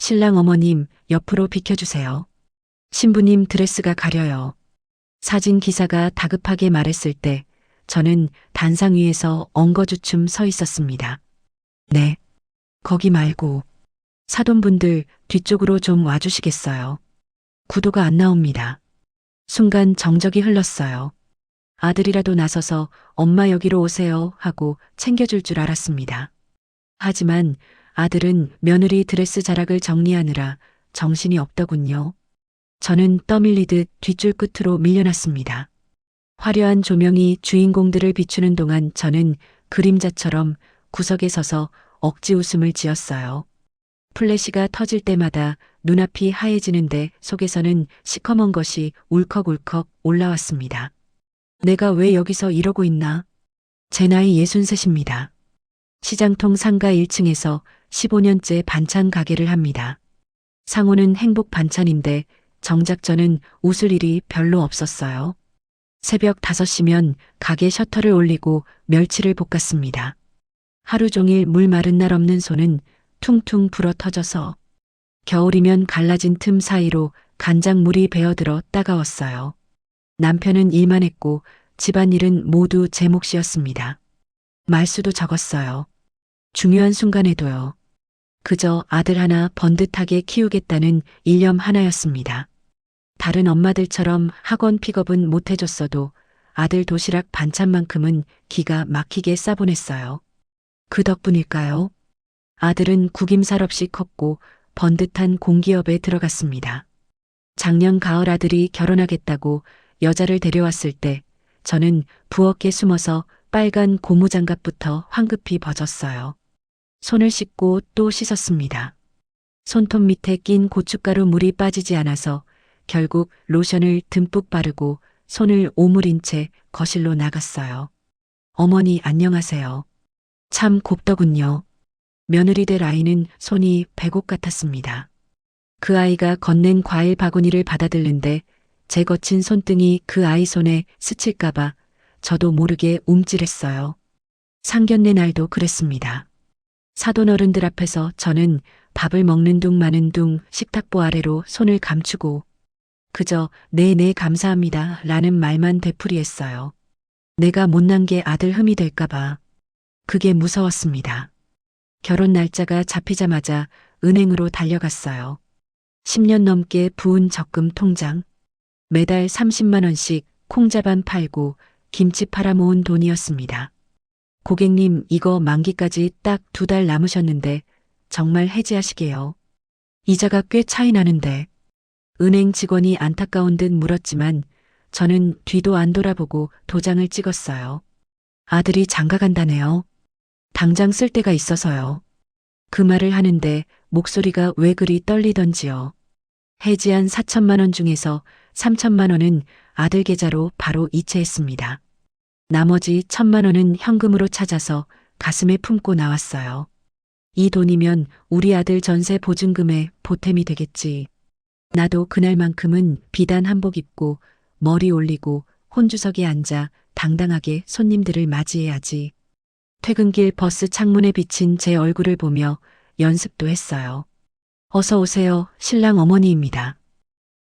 신랑 어머님, 옆으로 비켜주세요. 신부님 드레스가 가려요. 사진 기사가 다급하게 말했을 때 저는 단상 위에서 엉거주춤 서 있었습니다. 네, 거기 말고 사돈분들 뒤쪽으로 좀 와주시겠어요? 구도가 안 나옵니다. 순간 정적이 흘렀어요. 아들이라도 나서서 엄마 여기로 오세요 하고 챙겨줄 줄 알았습니다. 하지만 아들은 며느리 드레스 자락을 정리하느라 정신이 없더군요. 저는 떠밀리듯 뒷줄 끝으로 밀려났습니다. 화려한 조명이 주인공들을 비추는 동안 저는 그림자처럼 구석에 서서 억지 웃음을 지었어요. 플래시가 터질 때마다 눈앞이 하얘지는데 속에서는 시커먼 것이 울컥울컥 올라왔습니다. 내가 왜 여기서 이러고 있나? 제 나이 63입니다. 시장통 상가 1층에서 15년째 반찬 가게를 합니다. 상호는 행복 반찬인데 정작 저는 웃을 일이 별로 없었어요. 새벽 5시면 가게 셔터를 올리고 멸치를 볶았습니다. 하루 종일 물 마른 날 없는 손은 퉁퉁 불어 터져서 겨울이면 갈라진 틈 사이로 간장물이 배어들어 따가웠어요. 남편은 일만 했고 집안일은 모두 제 몫이었습니다. 말수도 적었어요. 중요한 순간에도요. 그저 아들 하나 번듯하게 키우겠다는 일념 하나였습니다. 다른 엄마들처럼 학원 픽업은 못 해줬어도 아들 도시락 반찬만큼은 기가 막히게 싸보냈어요. 그 덕분일까요? 아들은 구김살 없이 컸고 번듯한 공기업에 들어갔습니다. 작년 가을 아들이 결혼하겠다고 여자를 데려왔을 때 저는 부엌에 숨어서 빨간 고무장갑부터 황급히 벗었어요. 손을 씻고 또 씻었습니다. 손톱 밑에 낀 고춧가루 물이 빠지지 않아서 결국 로션을 듬뿍 바르고 손을 오므린 채 거실로 나갔어요. 어머니 안녕하세요. 참 곱더군요. 며느리 될 아이는 손이 배곡 같았습니다. 그 아이가 건넨 과일 바구니를 받아들는데 제 거친 손등이 그 아이 손에 스칠까봐 저도 모르게 움찔했어요. 상견례 날도 그랬습니다. 사돈 어른들 앞에서 저는 밥을 먹는 둥 마는 둥 식탁보 아래로 손을 감추고 그저 네네 감사합니다 라는 말만 되풀이했어요. 내가 못난 게 아들 흠이 될까봐. 그게 무서웠습니다. 결혼 날짜가 잡히자마자 은행으로 달려갔어요. 10년 넘게 부은 적금 통장. 매달 30만 원씩 콩자반 팔고 김치 팔아 모은 돈이었습니다. 고객님 이거 만기까지 딱 2달 남으셨는데 정말 해지하시게요. 이자가 꽤 차이 나는데. 은행 직원이 안타까운 듯 물었지만 저는 뒤도 안 돌아보고 도장을 찍었어요. 아들이 장가간다네요. 당장 쓸 데가 있어서요. 그 말을 하는데 목소리가 왜 그리 떨리던지요. 해지한 4천만 원 중에서 3천만 원은 아들 계좌로 바로 이체했습니다. 나머지 1천만 원은 현금으로 찾아서 가슴에 품고 나왔어요. 이 돈이면 우리 아들 전세 보증금에 보탬이 되겠지. 나도 그날만큼은 비단 한복 입고 머리 올리고 혼주석에 앉아 당당하게 손님들을 맞이해야지. 퇴근길 버스 창문에 비친 제 얼굴을 보며 연습도 했어요. 어서 오세요, 신랑 어머니입니다.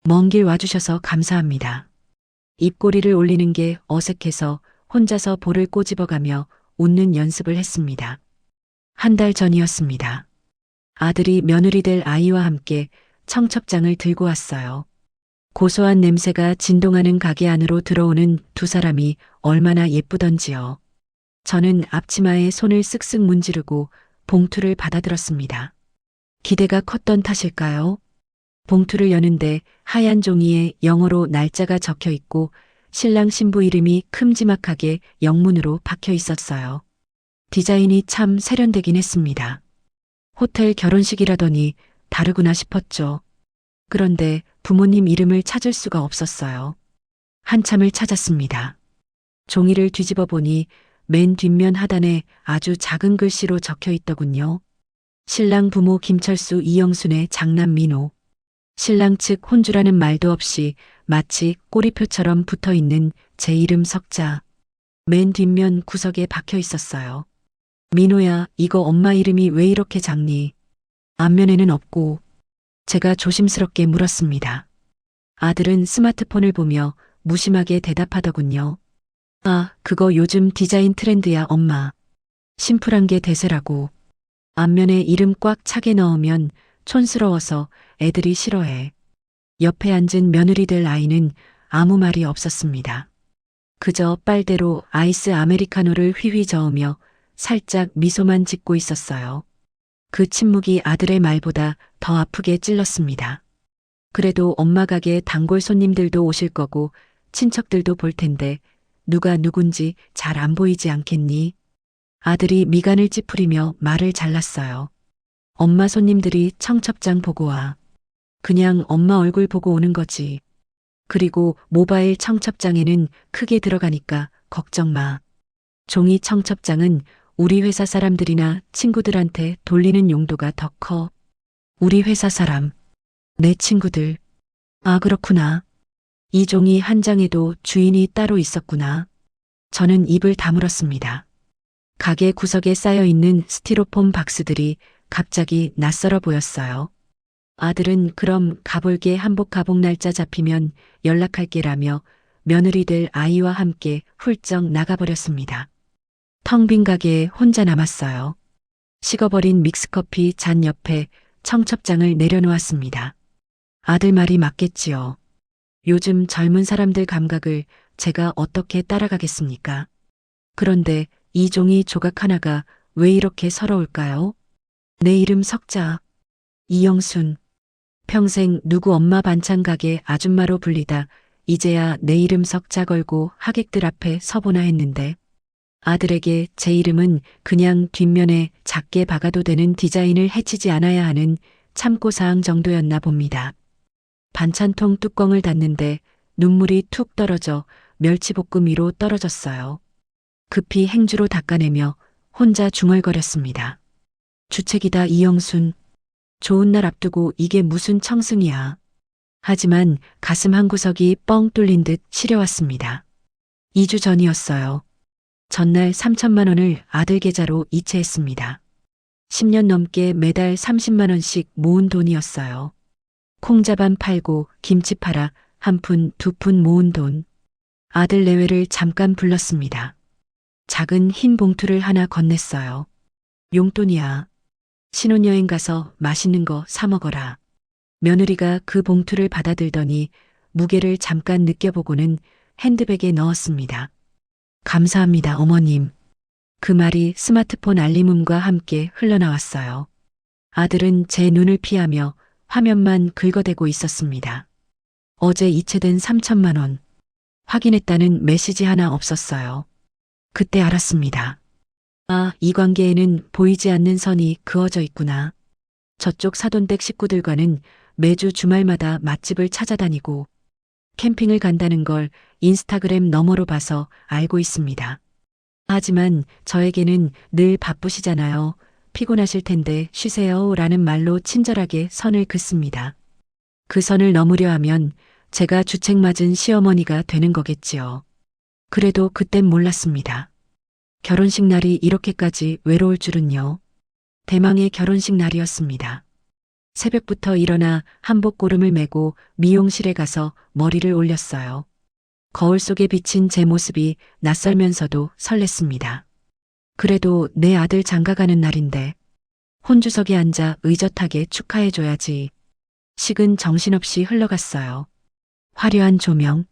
먼 길 와주셔서 감사합니다. 입꼬리를 올리는 게 어색해서 혼자서 볼을 꼬집어가며 웃는 연습을 했습니다. 한 달 전이었습니다. 아들이 며느리 될 아이와 함께 청첩장을 들고 왔어요. 고소한 냄새가 진동하는 가게 안으로 들어오는 두 사람이 얼마나 예쁘던지요. 저는 앞치마에 손을 쓱쓱 문지르고 봉투를 받아들었습니다. 기대가 컸던 탓일까요? 봉투를 여는데 하얀 종이에 영어로 날짜가 적혀 있고 신랑 신부 이름이 큼지막하게 영문으로 박혀 있었어요. 디자인이 참 세련되긴 했습니다. 호텔 결혼식이라더니 다르구나 싶었죠. 그런데 부모님 이름을 찾을 수가 없었어요. 한참을 찾았습니다. 종이를 뒤집어 보니 맨 뒷면 하단에 아주 작은 글씨로 적혀 있더군요. 신랑 부모 김철수 이영순의 장남 민호. 신랑 측 혼주라는 말도 없이 마치 꼬리표처럼 붙어 있는 제 이름 석자. 맨 뒷면 구석에 박혀 있었어요. 민호야, 이거 엄마 이름이 왜 이렇게 작니? 앞면에는 없고. 제가 조심스럽게 물었습니다. 아들은 스마트폰을 보며 무심하게 대답하더군요. 아, 그거 요즘 디자인 트렌드야, 엄마. 심플한 게 대세라고. 앞면에 이름 꽉 차게 넣으면 촌스러워서 애들이 싫어해. 옆에 앉은 며느리 될 아이는 아무 말이 없었습니다. 그저 빨대로 아이스 아메리카노를 휘휘 저으며 살짝 미소만 짓고 있었어요. 그 침묵이 아들의 말보다 더 아프게 찔렀습니다. 그래도 엄마 가게 단골 손님들도 오실 거고 친척들도 볼 텐데 누가 누군지 잘 안 보이지 않겠니? 아들이 미간을 찌푸리며 말을 잘랐어요. 엄마 손님들이 청첩장 보고 와. 그냥 엄마 얼굴 보고 오는 거지. 그리고 모바일 청첩장에는 크게 들어가니까 걱정 마. 종이 청첩장은 우리 회사 사람들이나 친구들한테 돌리는 용도가 더 커. 우리 회사 사람. 내 친구들. 아, 그렇구나. 이 종이 한 장에도 주인이 따로 있었구나. 저는 입을 다물었습니다. 가게 구석에 쌓여 있는 스티로폼 박스들이 갑자기 낯설어 보였어요. 아들은 그럼 가볼게 한복 가복 날짜 잡히면 연락할게라며 며느리 될 아이와 함께 훌쩍 나가버렸습니다. 텅 빈 가게에 혼자 남았어요. 식어버린 믹스커피 잔 옆에 청첩장을 내려놓았습니다. 아들 말이 맞겠지요. 요즘 젊은 사람들 감각을 제가 어떻게 따라가겠습니까? 그런데 이 종이 조각 하나가 왜 이렇게 서러울까요? 내 이름 석자. 이영순. 평생 누구 엄마 반찬 가게 아줌마로 불리다 이제야 내 이름 석자 걸고 하객들 앞에 서보나 했는데 아들에게 제 이름은 그냥 뒷면에 작게 박아도 되는 디자인을 해치지 않아야 하는 참고사항 정도였나 봅니다. 반찬통 뚜껑을 닫는데 눈물이 툭 떨어져 멸치볶음 위로 떨어졌어요. 급히 행주로 닦아내며 혼자 중얼거렸습니다. 주책이다 이영순. 좋은 날 앞두고 이게 무슨 청승이야. 하지만 가슴 한구석이 뻥 뚫린 듯 시려왔습니다. 2주 전이었어요. 전날 3천만 원을 아들 계좌로 이체했습니다. 10년 넘게 매달 30만 원씩 모은 돈이었어요. 콩자반 팔고 김치 팔아 한 푼, 두 푼 모은 돈. 아들 내외를 잠깐 불렀습니다. 작은 흰 봉투를 하나 건넸어요. 용돈이야. 신혼여행 가서 맛있는 거 사 먹어라. 며느리가 그 봉투를 받아들더니 무게를 잠깐 느껴보고는 핸드백에 넣었습니다. 감사합니다, 어머님. 그 말이 스마트폰 알림음과 함께 흘러나왔어요. 아들은 제 눈을 피하며 화면만 긁어대고 있었습니다. 어제 이체된 3천만 원. 확인했다는 메시지 하나 없었어요. 그때 알았습니다. 아, 이 관계에는 보이지 않는 선이 그어져 있구나. 저쪽 사돈댁 식구들과는 매주 주말마다 맛집을 찾아다니고 캠핑을 간다는 걸 인스타그램 너머로 봐서 알고 있습니다. 하지만 저에게는 늘 바쁘시잖아요. 피곤하실 텐데 쉬세요 라는 말로 친절하게 선을 긋습니다. 그 선을 넘으려 하면 제가 주책 맞은 시어머니가 되는 거겠지요. 그래도 그땐 몰랐습니다. 결혼식 날이 이렇게까지 외로울 줄은요. 대망의 결혼식 날이었습니다. 새벽부터 일어나 한복 고름을 메고 미용실에 가서 머리를 올렸어요. 거울 속에 비친 제 모습이 낯설면서도 설렜습니다. 그래도 내 아들 장가가는 날인데 혼주석에 앉아 의젓하게 축하해줘야지. 식은 정신없이 흘러갔어요. 화려한 조명,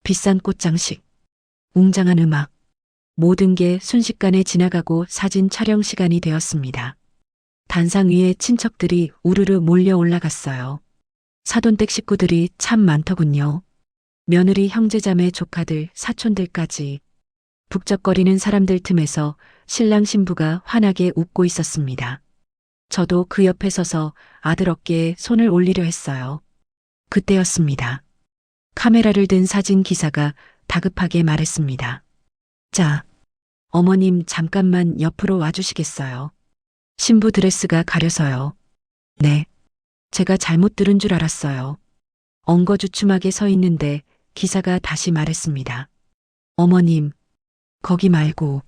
비싼 꽃장식, 웅장한 음악, 모든 게 순식간에 지나가고 사진 촬영 시간이 되었습니다. 단상 위에 친척들이 우르르 몰려 올라갔어요. 사돈댁 식구들이 참 많더군요. 며느리 형제자매 조카들 사촌들까지. 북적거리는 사람들 틈에서 신랑 신부가 환하게 웃고 있었습니다. 저도 그 옆에 서서 아들 어깨에 손을 올리려 했어요. 그때였습니다. 카메라를 든 사진 기사가 다급하게 말했습니다. 자, 어머님 잠깐만 옆으로 와주시겠어요? 신부 드레스가 가려서요. 네. 제가 잘못 들은 줄 알았어요. 엉거주춤하게 서 있는데 기사가 다시 말했습니다. 어머님, 거기 말고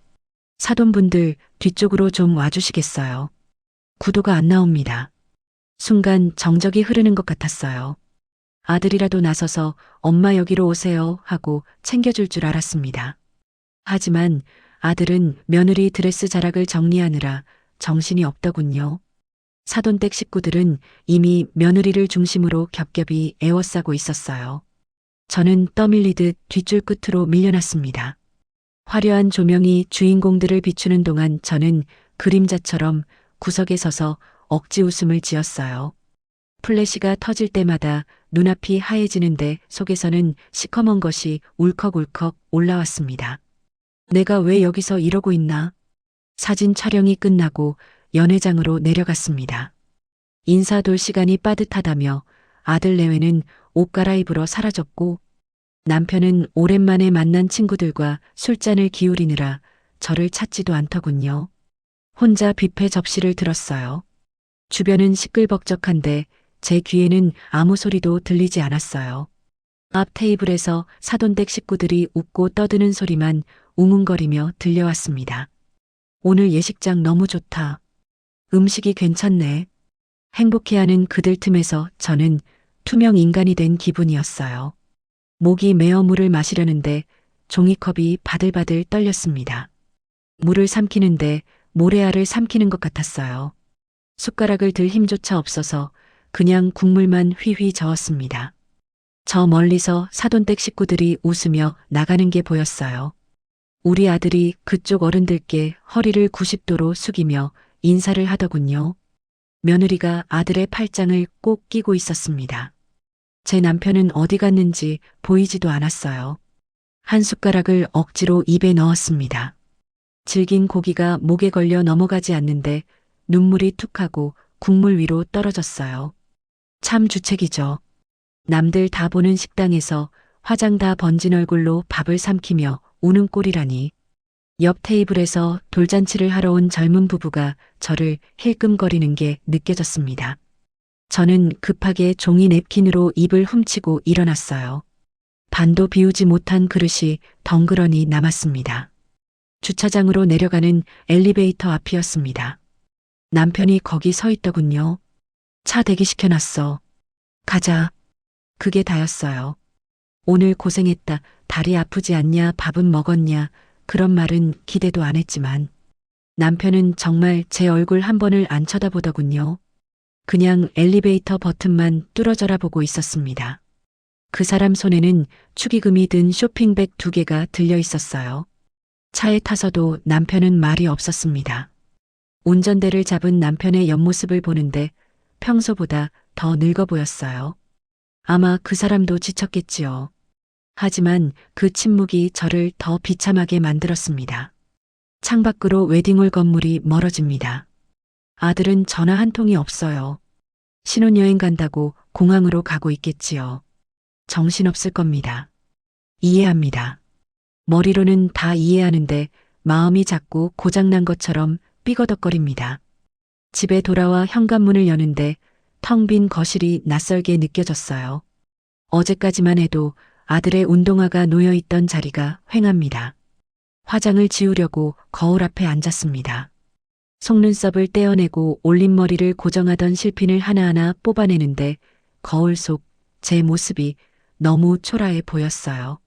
사돈분들 뒤쪽으로 좀 와주시겠어요? 구도가 안 나옵니다. 순간 정적이 흐르는 것 같았어요. 아들이라도 나서서 엄마 여기로 오세요 하고 챙겨줄 줄 알았습니다. 하지만 아들은 며느리 드레스 자락을 정리하느라 정신이 없더군요. 사돈댁 식구들은 이미 며느리를 중심으로 겹겹이 에워싸고 있었어요. 저는 떠밀리듯 뒷줄 끝으로 밀려났습니다. 화려한 조명이 주인공들을 비추는 동안 저는 그림자처럼 구석에 서서 억지 웃음을 지었어요. 플래시가 터질 때마다 눈앞이 하얘지는데 속에서는 시커먼 것이 울컥울컥 올라왔습니다. 내가 왜 여기서 이러고 있나? 사진 촬영이 끝나고 연회장으로 내려갔습니다. 인사돌 시간이 빠듯하다며 아들 내외는 옷 갈아입으러 사라졌고 남편은 오랜만에 만난 친구들과 술잔을 기울이느라 저를 찾지도 않더군요. 혼자 뷔페 접시를 들었어요. 주변은 시끌벅적한데 제 귀에는 아무 소리도 들리지 않았어요. 앞 테이블에서 사돈댁 식구들이 웃고 떠드는 소리만 웅웅거리며 들려왔습니다. 오늘 예식장 너무 좋다. 음식이 괜찮네. 행복해하는 그들 틈에서 저는 투명 인간이 된 기분이었어요. 목이 메어 물을 마시려는데 종이컵이 바들바들 떨렸습니다. 물을 삼키는데 모래알을 삼키는 것 같았어요. 숟가락을 들 힘조차 없어서 그냥 국물만 휘휘 저었습니다. 저 멀리서 사돈댁 식구들이 웃으며 나가는 게 보였어요. 우리 아들이 그쪽 어른들께 허리를 90도로 숙이며 인사를 하더군요. 며느리가 아들의 팔짱을 꼭 끼고 있었습니다. 제 남편은 어디 갔는지 보이지도 않았어요. 한 숟가락을 억지로 입에 넣었습니다. 질긴 고기가 목에 걸려 넘어가지 않는데 눈물이 툭하고 국물 위로 떨어졌어요. 참 주책이죠. 남들 다 보는 식당에서 화장 다 번진 얼굴로 밥을 삼키며 우는 꼴이라니. 옆 테이블에서 돌잔치를 하러 온 젊은 부부가 저를 힐끔거리는 게 느껴졌습니다. 저는 급하게 종이 냅킨으로 입을 훔치고 일어났어요. 반도 비우지 못한 그릇이 덩그러니 남았습니다. 주차장으로 내려가는 엘리베이터 앞이었습니다. 남편이 거기 서 있더군요. 차 대기시켜놨어. 가자. 그게 다였어요. 오늘 고생했다. 다리 아프지 않냐? 밥은 먹었냐? 그런 말은 기대도 안 했지만 남편은 정말 제 얼굴 한 번을 안 쳐다보더군요. 그냥 엘리베이터 버튼만 뚫어져라 보고 있었습니다. 그 사람 손에는 축의금이 든 쇼핑백 2개가 들려 있었어요. 차에 타서도 남편은 말이 없었습니다. 운전대를 잡은 남편의 옆모습을 보는데 평소보다 더 늙어 보였어요. 아마 그 사람도 지쳤겠지요. 하지만 그 침묵이 저를 더 비참하게 만들었습니다. 창밖으로 웨딩홀 건물이 멀어집니다. 아들은 전화 한 통이 없어요. 신혼여행 간다고 공항으로 가고 있겠지요. 정신없을 겁니다. 이해합니다. 머리로는 다 이해하는데 마음이 자꾸 고장난 것처럼 삐거덕거립니다. 집에 돌아와 현관문을 여는데 텅 빈 거실이 낯설게 느껴졌어요. 어제까지만 해도 아들의 운동화가 놓여있던 자리가 휑합니다. 화장을 지우려고 거울 앞에 앉았습니다. 속눈썹을 떼어내고 올림머리를 고정하던 실핀을 하나하나 뽑아내는데 거울 속 제 모습이 너무 초라해 보였어요.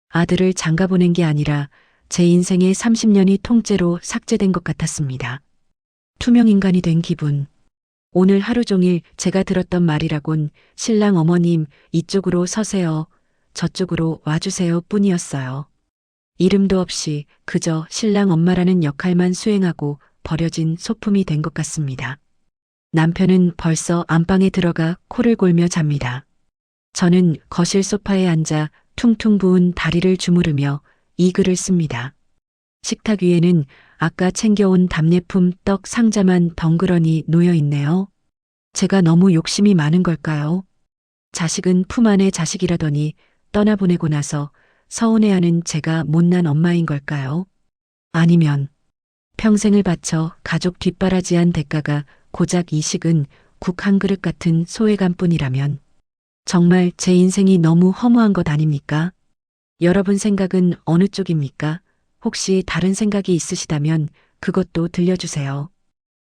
아들을 장가보낸 게 아니라 제 인생의 30년이 통째로 삭제된 것 같았습니다. 투명인간이 된 기분. 오늘 하루 종일 제가 들었던 말이라곤 신랑 어머님 이쪽으로 서세요. 저쪽으로 와주세요 뿐이었어요. 이름도 없이 그저 신랑 엄마라는 역할만 수행하고 버려진 소품이 된 것 같습니다. 남편은 벌써 안방에 들어가 코를 골며 잡니다. 저는 거실 소파에 앉아 퉁퉁 부은 다리를 주무르며 이 글을 씁니다. 식탁 위에는 아까 챙겨온 답례품 떡 상자만 덩그러니 놓여 있네요. 제가 너무 욕심이 많은 걸까요? 자식은 품 안의 자식이라더니 떠나보내고 나서 서운해하는 제가 못난 엄마인 걸까요? 아니면 평생을 바쳐 가족 뒷바라지한 대가가 고작 이 식은 국 한 그릇 같은 소외감뿐이라면 정말 제 인생이 너무 허무한 것 아닙니까? 여러분 생각은 어느 쪽입니까? 혹시 다른 생각이 있으시다면 그것도 들려주세요.